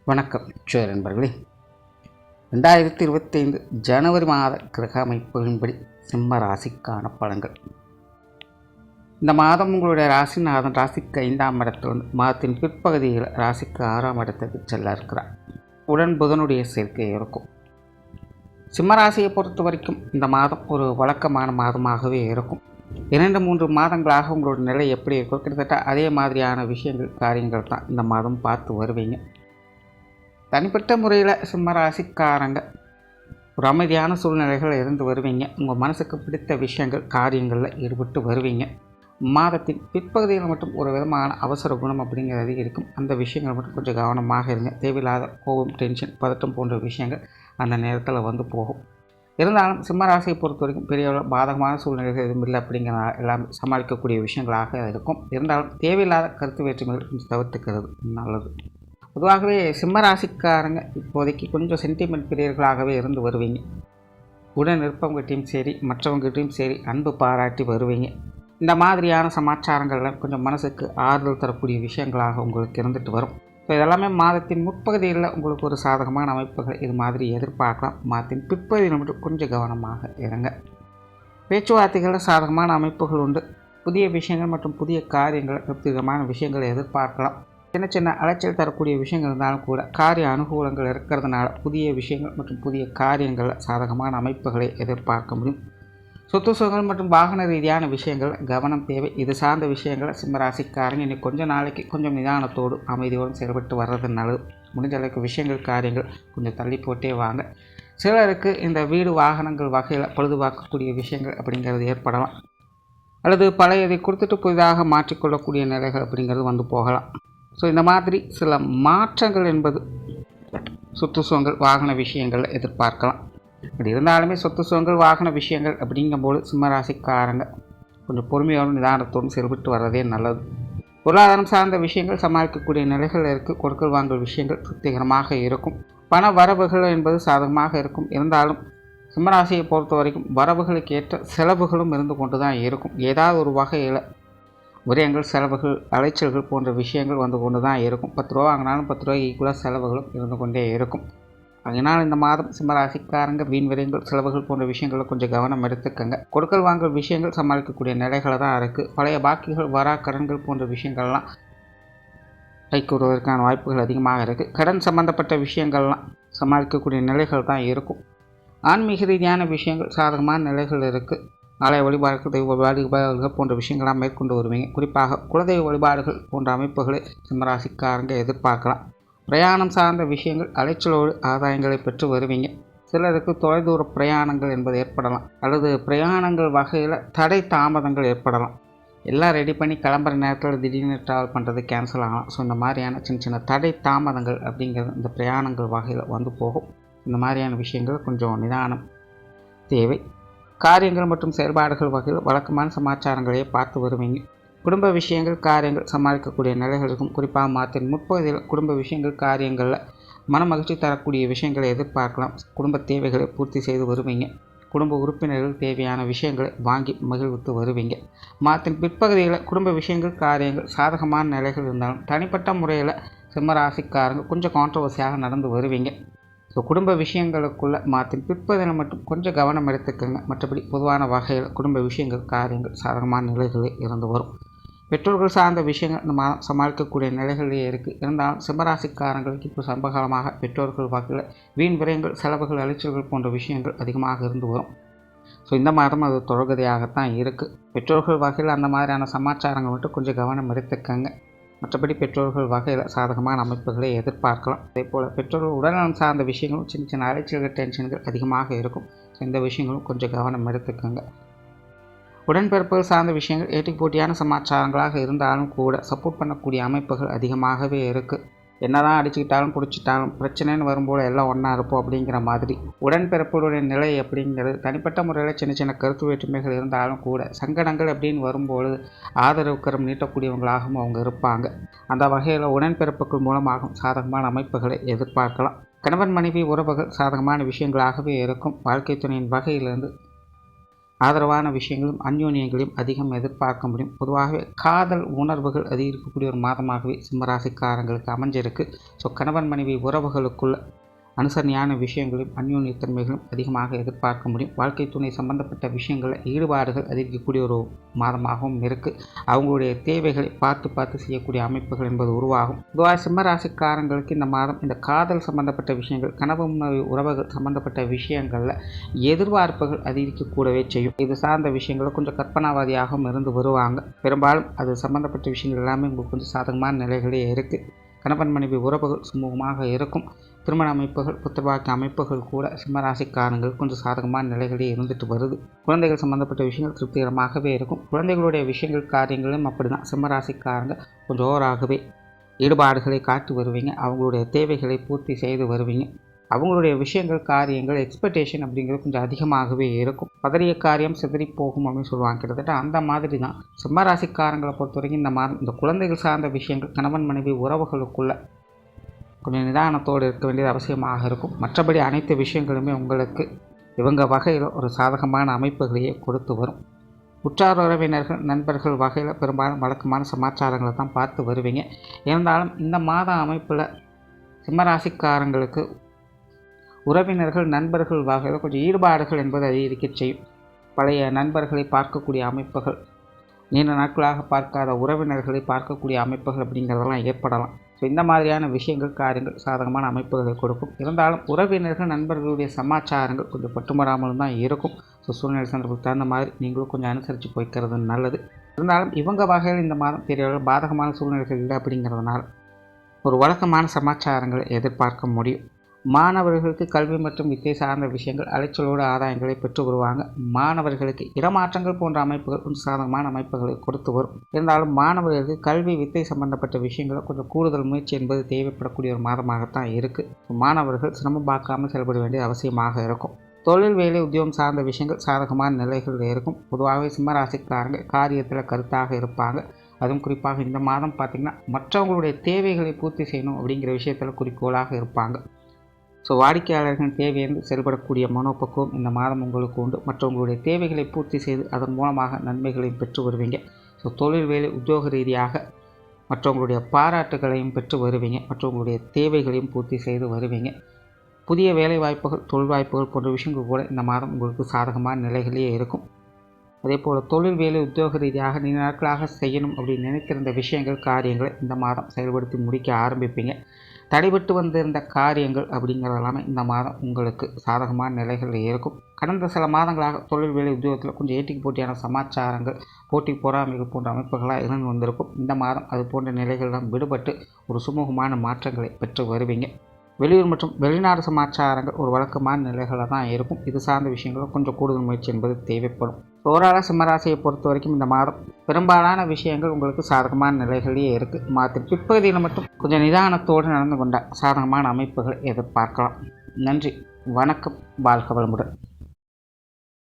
வணக்கம் ஜோதிட நண்பர்களே. 2025 ஜனவரி மாத கிரக அமைப்புகளின்படி சிம்ம ராசிக்கான பலன்கள். இந்த மாதம் உங்களுடைய ராசிநாதன் ராசிக்கு 5ஆம் இடத்திலிருந்து மாதத்தின் பிற்பகுதியில் ராசிக்கு 6ஆம் இடத்துக்கு செல்ல இருக்கிறார். உடன் புதனுடைய சேர்க்கை இருக்கும். சிம்ம ராசியை பொறுத்த வரைக்கும் இந்த மாதம் ஒரு வழக்கமான மாதமாகவே இருக்கும். 2-3 மாதங்களாக உங்களோட நிலை எப்படி இருக்கோ கிட்டத்தட்ட அதே மாதிரியான விஷயங்கள் காரியங்கள் தான் இந்த மாதம் பார்த்து வருவீங்க. தனிப்பட்ட முறையில் சிம்ம ராசிக்காரங்க ஒரு அமைதியான சூழ்நிலைகள் இருந்து வருவீங்க. உங்கள் மனசுக்கு பிடித்த விஷயங்கள் காரியங்களில் ஈடுபட்டு வருவீங்க. மாதத்தின் பிற்பகுதியில் மட்டும் ஒரு விதமான அவசர குணம் அப்படிங்கிறது இருக்கும். அந்த விஷயங்கள் மட்டும் கொஞ்சம் கவனமாக இருங்க. தேவையில்லாத கோபம், டென்ஷன், பதட்டம் போன்ற விஷயங்கள் அந்த நேரத்தில் வந்து போகும். இருந்தாலும் சிம்ம ராசியை பொறுத்த வரைக்கும் பெரிய பாதகமான சூழ்நிலைகள் எதுவும் இல்லை அப்படிங்கிற எல்லாமே சமாளிக்கக்கூடிய விஷயங்களாக இருக்கும். இருந்தாலும் தேவையில்லாத கருத்து வேற்றுமைகள் கொஞ்சம் தவிர்த்துக்கிறது நல்லது. பொதுவாகவே சிம்ம ராசிக்காரங்க இப்போதைக்கு கொஞ்சம் சென்டிமெண்ட் பிரியர்களாகவே இருந்து வருவீங்க. உடன் இருப்பவங்ககிட்டையும் சரி மற்றவங்ககிட்டையும் சரி அன்பு பாராட்டி வருவீங்க. இந்த மாதிரியான சமாச்சாரங்கள்லாம் கொஞ்சம் மனசுக்கு ஆறுதல் தரக்கூடிய விஷயங்களாக உங்களுக்கு இருந்துட்டு வரும். ஸோ இதெல்லாமே மாதத்தின் முற்பகுதியில் உங்களுக்கு ஒரு சாதகமான அமைப்புகள் இது மாதிரி எதிர்பார்க்கலாம். மாதத்தின் பிற்பகுதியில் மட்டும் கொஞ்சம் கவனமாக இருங்க. பேச்சுவார்த்தைகளில் சாதகமான அமைப்புகள் உண்டு. புதிய விஷயங்கள் மற்றும் புதிய காரியங்கள் திருப்திகரமான விஷயங்களை எதிர்பார்க்கலாம். சின்ன சின்ன அலைச்சல் தரக்கூடிய விஷயங்கள் இருந்தாலும் கூட காரிய அனுகூலங்கள் இருக்கிறதுனால புதிய விஷயங்கள் மற்றும் புதிய காரியங்களில் சாதகமான அமைப்புகளை எதிர்பார்க்க முடியும். சொத்து சுகங்கள் மற்றும் வாகன ரீதியான விஷயங்கள் கவனம் தேவை. இது சார்ந்த விஷயங்களை சிம்மராசிக்காரங்க இன்னைக்கு கொஞ்சம் நாளைக்கு கொஞ்சம் நிதானத்தோடு அமைதியோடு செயல்பட்டு வர்றது நல்லது. முடிஞ்ச அளவுக்கு விஷயங்கள் காரியங்கள் கொஞ்சம் தள்ளி போட்டே வாங்க. சிலருக்கு இந்த வீடு வாகனங்கள் வகையில் பழுதுபார்க்கக்கூடிய விஷயங்கள் அப்படிங்கிறது ஏற்படலாம். அல்லது பழையதை கொடுத்துட்டு புதிதாக மாற்றிக்கொள்ளக்கூடிய நிலைகள் அப்படிங்கிறது வந்து போகலாம். ஸோ இந்த மாதிரி சில மாற்றங்கள் என்பது சொத்து சுகங்கள் வாகன விஷயங்கள் எதிர்பார்க்கலாம். அப்படி இருந்தாலுமே சொத்து சுகங்கள் வாகன விஷயங்கள் அப்படிங்கும்போது சிம்மராசிக்காரங்க கொஞ்சம் பொறுமையோடும் நிதானத்தோடும் செயல்பட்டு வர்றதே நல்லது. பொருளாதாரம் சார்ந்த விஷயங்கள் சமாளிக்கக்கூடிய நிலைகள் இருக்குது. கொடுக்கல் வாங்கல் விஷயங்கள் திருப்திகரமாக இருக்கும். பண வரவுகள் என்பது சாதகமாக இருக்கும். இருந்தாலும் சிம்மராசியை பொறுத்த வரைக்கும் வரவுகளுக்கு ஏற்ற செலவுகளும் இருந்து கொண்டு தான் இருக்கும். ஏதாவது ஒரு வகையில் விரயங்கள், செலவுகள், அலைச்சல்கள் போன்ற விஷயங்கள் வந்து கொண்டு தான் இருக்கும். 10 ரூபா வாங்கினாலும் 10 ரூபாய்க்கு ஈக்குவலாக செலவுகளும் இருந்து கொண்டே இருக்கும். அதனால் இந்த மாதம் சிம்மராசிக்காரங்க வீண் விரயங்கள், செலவுகள் போன்ற விஷயங்களில் கொஞ்சம் கவனம் எடுத்துக்கங்க. கொடுக்கல் வாங்கல் விஷயங்கள் சமாளிக்கக்கூடிய நிலைகளை தான் இருக்குது. பழைய பாக்கிகள், வரா கடன்கள் போன்ற விஷயங்கள்லாம் கைக்கு வருவதற்கான வாய்ப்புகள் அதிகமாக இருக்குது. கடன் சம்பந்தப்பட்ட விஷயங்கள்லாம் சமாளிக்கக்கூடிய நிலைகள் தான் இருக்கும். ஆன்மீக ரீதியான விஷயங்கள் சாதகமான நிலைகள் இருக்குது. ஆலய வழிபாடுகள், தெய்வ வழிபாடுகள் போன்ற விஷயங்களாம் மேற்கொண்டு வருவீங்க. குறிப்பாக குலதெய்வ வழிபாடுகள் போன்ற அமைப்புகளை சிம்மராசிக்காரங்க எதிர்பார்க்கலாம். பிரயாணம் சார்ந்த விஷயங்கள் அலைச்சலோடு ஆதாயங்களை பெற்று வருவீங்க. சிலருக்கு தொலைதூர பிரயாணங்கள் என்பது ஏற்படலாம். அல்லது பிரயாணங்கள் வகையில் தடை தாமதங்கள் ஏற்படலாம். எல்லாம் ரெடி பண்ணி கிளம்புற நேரத்தில் திடீர்னு ட்ராவல் பண்ணுறது கேன்சல் ஆகலாம். ஸோ இந்த மாதிரியான சின்ன சின்ன தடை தாமதங்கள் அப்படிங்கிறது இந்த பிரயாணங்கள் வகையில் வந்து போகும். இந்த மாதிரியான விஷயங்கள் கொஞ்சம் நிதானம் தேவை. காரியங்கள் மற்றும் செயல்பாடுகள் வகையில் வழக்கமான சமாச்சாரங்களையே பார்த்து வருவீங்க. குடும்ப விஷயங்கள் காரியங்கள் சமாளிக்கக்கூடிய நிலைகளுக்கும் குறிப்பாக மாதத்தின் முற்பகுதியில் குடும்ப விஷயங்கள் காரியங்களில் மன மகிழ்ச்சி தரக்கூடிய விஷயங்களை எதிர்பார்க்கலாம். குடும்ப தேவைகளை பூர்த்தி செய்து வருவீங்க. குடும்ப உறுப்பினர்கள் தேவையான விஷயங்களை வாங்கி மகிழ்வித்து வருவீங்க. மாதத்தின் பிற்பகுதியில் குடும்ப விஷயங்கள் காரியங்கள் சாதகமான நிலைகள் இருந்தாலும் தனிப்பட்ட முறையில் சிம்மராசிக்காரங்க கொஞ்சம் கான்ட்ரவர்சியாக நடந்து வருவீங்க. ஸோ குடும்ப விஷயங்களுக்குள்ள மாதத்தின் பிற்பகுதியில் மட்டும் கொஞ்சம் கவனம் எடுத்துக்கோங்க. மற்றபடி பொதுவான வகையில் குடும்ப விஷயங்கள் காரியங்கள் சாதகமான நிலைகளில் இருந்து வரும். பெற்றோர்கள் சார்ந்த விஷயங்கள் இந்த மாதம் சமாளிக்கக்கூடிய நிலைகளிலே இருக்குது. இருந்தாலும் சிம்மராசிக்காரங்களுக்கு இப்போ சம்பகாலமாக பெற்றோர்கள் வகையில் வீண் விரயங்கள், செலவுகள், அலைச்சல்கள் போன்ற விஷயங்கள் அதிகமாக இருந்து வரும். ஸோ இந்த மாதம் அது தொடர்கதையாகத்தான் இருக்குது. பெற்றோர்கள் வகையில் அந்த மாதிரியான சமாச்சாரங்கள் மட்டும் கொஞ்சம் கவனம் எடுத்துக்கங்க. மற்றபடி பெற்றோர்கள் வகையில் சாதகமான அமைப்புகளை எதிர்பார்க்கலாம். அதே போல் பெற்றோர்கள் உடல்நலம் சார்ந்த விஷயங்களும் சின்ன சின்ன அலைச்சல்கள், டென்ஷன்கள் அதிகமாக இருக்கும். இந்த விஷயங்களும் கொஞ்சம் கவனம் எடுத்துக்கோங்க. உடன்பிறப்புகள் சார்ந்த விஷயங்கள் ஏட்டிக்கு போட்டியான சமாச்சாரங்களாக இருந்தாலும் கூட சப்போர்ட் பண்ணக்கூடிய அமைப்புகள் அதிகமாகவே இருக்குது. என்னதான் அடிச்சுக்கிட்டாலும் பிடிச்சிட்டாலும் பிரச்சனைன்னு வரும்போது எல்லாம் ஒன்றா இருப்போம் அப்படிங்கிற மாதிரி உடன்பிறப்புடைய நிலை அப்படிங்கிறது தனிப்பட்ட முறையில் சின்ன சின்ன கருத்து வேற்றுமைகள் இருந்தாலும் கூட சங்கடங்கள் அப்படின்னு வரும்பொழுது ஆதரவு கரம் நீட்டக்கூடியவங்களாகவும் அவங்க இருப்பாங்க. அந்த வகையில் உடன்பிறப்புகள் மூலமாகவும் சாதகமான அமைப்புகளை எதிர்பார்க்கலாம். கணவன் மனைவி உறவுகள் சாதகமான விஷயங்களாகவே இருக்கும். வாழ்க்கை துணையின் வகையிலிருந்து ஆதரவான விஷயங்களும் அந்யோன்யங்களையும் அதிகம் எதிர்பார்க்க முடியும். பொதுவாகவே காதல் உணர்வுகள் அதிகரிக்கக்கூடிய ஒரு மாதமாகவே சிம்மராசிக்காரங்களுக்கு அமைஞ்சிருக்கு. ஸோ கணவன் மனைவி உறவுகளுக்குள்ள அனுசரணையான விஷயங்களையும் அந்யோன்யத்தன்மைகளும் அதிகமாக எதிர்பார்க்க முடியும். வாழ்க்கை துணை சம்பந்தப்பட்ட விஷயங்களில் ஈடுபாடுகள் அதிகரிக்கக்கூடிய ஒரு மாதமாகவும் இருக்குது. அவங்களுடைய தேவைகளை பார்த்து செய்யக்கூடிய அமைப்புகள் என்பது உருவாகும். பொதுவாக சிம்மராசிக்காரங்களுக்கு இந்த மாதம் இந்த காதல் சம்பந்தப்பட்ட விஷயங்கள், கனவு உறவுகள் சம்பந்தப்பட்ட விஷயங்களில் எதிர்பார்ப்புகள் அதிகரிக்கக்கூடவே செய்யும். இது சார்ந்த விஷயங்களை கொஞ்சம் கற்பனாவாதியாகவும் இருந்து வருவாங்க. பெரும்பாலும் அது சம்பந்தப்பட்ட விஷயங்கள் எல்லாமே உங்களுக்கு கொஞ்சம் சாதகமான நிலைகளே இருக்குது. கணவன் மனைவி உறவுகள் சுமூகமாக இருக்கும். திருமண அமைப்புகள், புத்திரவாக்கிய அமைப்புகள் கூட சிம்மராசிக்காரங்களுக்கு கொஞ்சம் சாதகமான நிலைகளே இருந்துட்டு வருது. குழந்தைகள் சம்பந்தப்பட்ட விஷயங்கள் திருப்திகரமாகவே இருக்கும். குழந்தைகளுடைய விஷயங்கள் காரியங்களும் அப்படி தான். சிம்மராசிக்காரங்க கொஞ்சம் ஓவராகவே ஈடுபாடுகளை காட்டி வருவீங்க. அவங்களுடைய தேவைகளை பூர்த்தி செய்து வருவீங்க. அவங்களுடைய விஷயங்கள் காரியங்கள் எக்ஸ்பெக்டேஷன் அப்படிங்கிறது கொஞ்சம் அதிகமாகவே இருக்கும். பதறிய காரியம் சிதறி போகும் அப்படின்னு சொல்லுவாங்க. கிட்டத்தட்ட அந்த மாதிரி தான் சிம்மராசிக்காரங்களை பொறுத்த வரைக்கும் இந்த மாதம் இந்த குழந்தைகள் சார்ந்த விஷயங்கள், கணவன் மனைவி உறவுகளுக்குள்ள கொஞ்சம் நிதானத்தோடு இருக்க வேண்டியது அவசியமாக இருக்கும். மற்றபடி அனைத்து விஷயங்களுமே உங்களுக்கு இவங்க வகையில் ஒரு சாதகமான அமைப்புகளையே கொடுத்து வரும். உற்றார் உறவினர்கள், நண்பர்கள் வகையில் பெரும்பாலும் வழக்கமான சமாச்சாரங்களை தான் பார்த்து வருவீங்க. இருந்தாலும் இந்த மாத அமைப்பில் சிம்மராசிக்காரங்களுக்கு உறவினர்கள், நண்பர்கள் வகையில் கொஞ்சம் ஈடுபாடுகள் என்பது அதிகரிக்க செய்யும். பழைய நண்பர்களை பார்க்கக்கூடிய அமைப்புகள், நீண்ட நாட்களாக பார்க்காத உறவினர்களை பார்க்கக்கூடிய அமைப்புகள் அப்படிங்கிறதெல்லாம் ஏற்படலாம். ஸோ இந்த மாதிரியான விஷயங்கள், காரியங்கள் சாதகமான அமைப்புகளை கொடுக்கும். இருந்தாலும் உறவினர்கள், நண்பர்களுடைய சமாச்சாரங்கள் கொஞ்சம் பட்டுமராமலும் தான் இருக்கும். ஸோ சூழ்நிலை சந்தர்ப்பத்துக்கு தகுந்த மாதிரி நீங்களும் கொஞ்சம் அனுசரித்து போய்க்கிறது நல்லது. இருந்தாலும் இவங்க வகையில் இந்த மாதம் பெரிய பாதகமான சூழ்நிலைகள் இல்லை அப்படிங்கிறதுனால ஒரு வழக்கமான சமாச்சாரங்களை எதிர்பார்க்க முடியும். மாணவர்களுக்கு கல்வி மற்றும் வித்தை சார்ந்த விஷயங்கள் அலைச்சலோடு ஆதாயங்களை பெற்று வருவாங்க. மாணவர்களுக்கு இடமாற்றங்கள் போன்ற அமைப்புகள் கொஞ்சம் சாதகமான அமைப்புகளை கொடுத்து வரும். இருந்தாலும் மாணவர்களுக்கு கல்வி வித்தை சம்பந்தப்பட்ட விஷயங்களை கொஞ்சம் கூடுதல் முயற்சி என்பது தேவைப்படக்கூடிய ஒரு மாதமாகத்தான் இருக்குது. மாணவர்கள் சிரமம் பார்க்காமல் செயல்பட வேண்டியது அவசியமாக இருக்கும். தொழில், வேலை, உத்தியோகம் சார்ந்த விஷயங்கள் சாதகமான நிலைகள் இருக்கும். பொதுவாகவே சிம்மராசிக்காரங்க காரியத்தில் கருத்தாக இருப்பாங்க. அதுவும் குறிப்பாக இந்த மாதம் பார்த்திங்கன்னா மற்றவங்களுடைய தேவைகளை பூர்த்தி செய்யணும் அப்படிங்கிற விஷயத்தில் குறிக்கோளாக இருப்பாங்க. ஸோ வாடிக்கையாளர்களின் தேவையின்றி செயல்படக்கூடிய மனோபக்குவம் இந்த மாதம் உங்களுக்கு உண்டு. மற்றவங்களுடைய தேவைகளை பூர்த்தி செய்து அதன் மூலமாக நன்மைகளையும் பெற்று வருவீங்க. ஸோ தொழில், வேலை, உத்தியோக ரீதியாக மற்றவங்களுடைய பாராட்டுகளையும் பெற்று வருவீங்க. மற்றவங்களுடைய தேவைகளையும் பூர்த்தி செய்து வருவீங்க. புதிய வேலை வாய்ப்புகள், தொழில் வாய்ப்புகள் போன்ற விஷயங்கள் கூட இந்த மாதம் உங்களுக்கு சாதகமான நிலைகளே இருக்கும். அதே போல் தொழில், வேலை, உத்தியோக ரீதியாக நீண்ட நாட்களாக செய்யணும் அப்படின்னு நினைத்திருந்த விஷயங்கள், காரியங்களை இந்த மாதம் செயல்படுத்தி முடிக்க ஆரம்பிப்பீங்க. தடைபட்டு வந்திருந்த காரியங்கள் அப்படிங்கிறதெல்லாமே இந்த மாதம் உங்களுக்கு சாதகமான நிலைகள் இருக்கும். கடந்த சில மாதங்களாக தொழில், வேலை, உத்தியோகத்தில் கொஞ்சம் ஏட்டிக்கு போட்டியான சமாச்சாரங்கள், போட்டி பொறாமைகள் போன்ற அமைப்புகளாக இருந்து வந்திருக்கும். இந்த மாதம் அது போன்ற நிலைகளெல்லாம் விடுபட்டு ஒரு சுமூகமான மாற்றங்களை பெற்று வருவீங்க. வெளியூர் மற்றும் வெளிநாடு சமாச்சாரங்கள் ஒரு வழக்கமான நிலைகளில் தான் இருக்கும். இது சார்ந்த விஷயங்களும் கொஞ்சம் கூடுதல் முயற்சி என்பது தேவைப்படும். ஓவராலாக சிம்மராசியை பொறுத்த வரைக்கும் இந்த மாதம் பெரும்பாலான விஷயங்கள் உங்களுக்கு சாதகமான நிலைகளே இருக்குது. மாதத்தின் பிற்பகுதியில் மட்டும் கொஞ்சம் நிதானத்தோடு நடந்து கொண்ட சாதகமான அமைப்புகள் எதிர்பார்க்கலாம். நன்றி, வணக்கம், வாழ்க வளமுடன்.